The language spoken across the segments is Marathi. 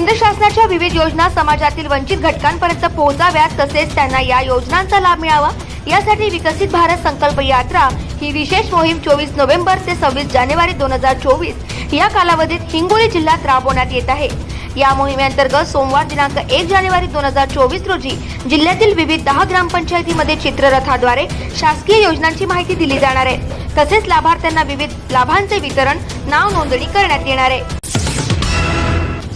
केंद्र शासनाच्या विविध योजना समाजातील वंचित घटकांपर्यंत पोहोचाव्यात तसेच त्यांना या योजनांचा लाभ मिळावा यासाठी विकसित भारत संकल्प यात्रा ही विशेष मोहीम 24 नोव्हेंबर ते 26 जानेवारी 2024 या कालावधीत हिंगोली जिल्ह्यात राबवण्यात येत आहे। या मोहिमेअंतर्गत सोमवार दिनांक 1 जानेवारी 2024 रोजी जिल्ह्यातील विविध 10 ग्रामपंचायतीमध्ये चित्ररथाद्वारे शासकीय योजनांची माहिती दिली जाणार आहे। तसेच लाभार्थ्यांना विविध लाभांचे वितरण, नाव नोंदणी करण्यात येणार आहे।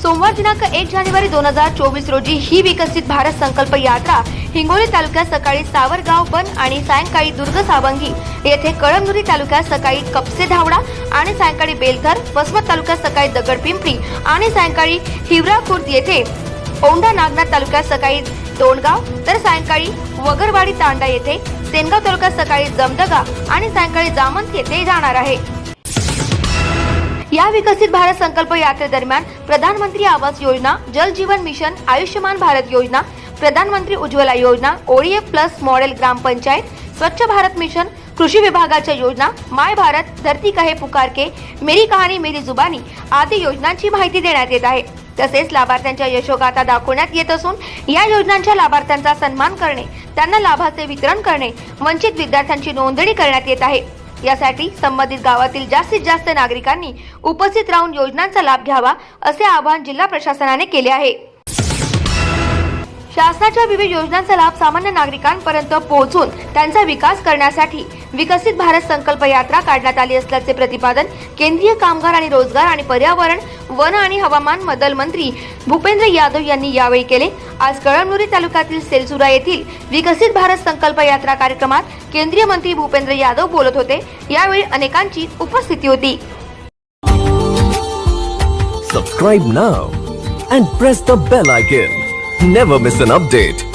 सोमवार दिनांक 1 जानेवारी 2024 रोजी ही विकसित भारत संकल्प यात्रा हिंगोली तालुक्यात सकाळी सावरगाव बन आणि सायंकाळी दुर्ग सावंगी येथे, कळमनुरी तालुक्यात सकाळी कपसे धावडा आणि सायंकाळी बेलथर, वसमत तालुक्यात सकाळी दगडपिंपरी आणि सायंकाळी हिवरा खुर्द येथे, औंढा नागनाथ तालुक्यात सकाळी दोंडगाव तर सायंकाळी वगरवाडी तांडा येथे, सेनगाव तालुक्यात सकाळी जमदगा आणि सायंकाळी जामंत येथे जाणार आहे। या विकसित भारत संकल्प यात्रेदरम्यान प्रधानमंत्री आवास योजना, जल जीवन मिशन, आयुष्यमान भारत योजना, प्रधानमंत्री उज्ज्वला योजना, ओडीएफ प्लस मॉडेल ग्रामपंचायत, स्वच्छ भारत मिशन, कृषी विभागाच्या योजना, माय भारत, धरती कहे पुकार के, मेरी कहाणी मेरी जुबानी आदी योजनांची माहिती देण्यात येत आहे। तसेच लाभार्थ्यांच्या यशोगाथा दाखवण्यात येत असून या योजनांच्या लाभार्थ्यांचा सन्मान करणे, त्यांना लाभाचे वितरण करणे, वंचित विद्यार्थ्यांची नोंदणी करण्यात येत आहे। यासाठी संबंधित गावातील जास्तीत जास्त नागरिकांनी उपस्थित राहून योजनांचा लाभ घ्यावा असे आवाहन जिल्हा प्रशासनाने केले आहे। शासनाच्या विविध योजनांचा लाभ सामान्य नागरिकांपर्यंत पोहोचून त्यांचा विकास करण्यासाठी विकसित भारत संकल्प यात्रा काढण्यात आली असल्याचे प्रतिपादन केंद्रीय कामगार आणि रोजगार आणि पर्यावरण, वन आणि हवामान बदल मंत्री भूपेंद्र यादव यांनी यावेळी केले। आज कळमनुरी तालुक्यातील सेलसुरा येथील विकसित भारत संकल्प यात्रा कार्यक्रमात केंद्रीय मंत्री भूपेंद्र यादव बोलत होते। यावेळी अनेकांची उपस्थिती होती। Subscribe now and press the bell icon. Never miss an update.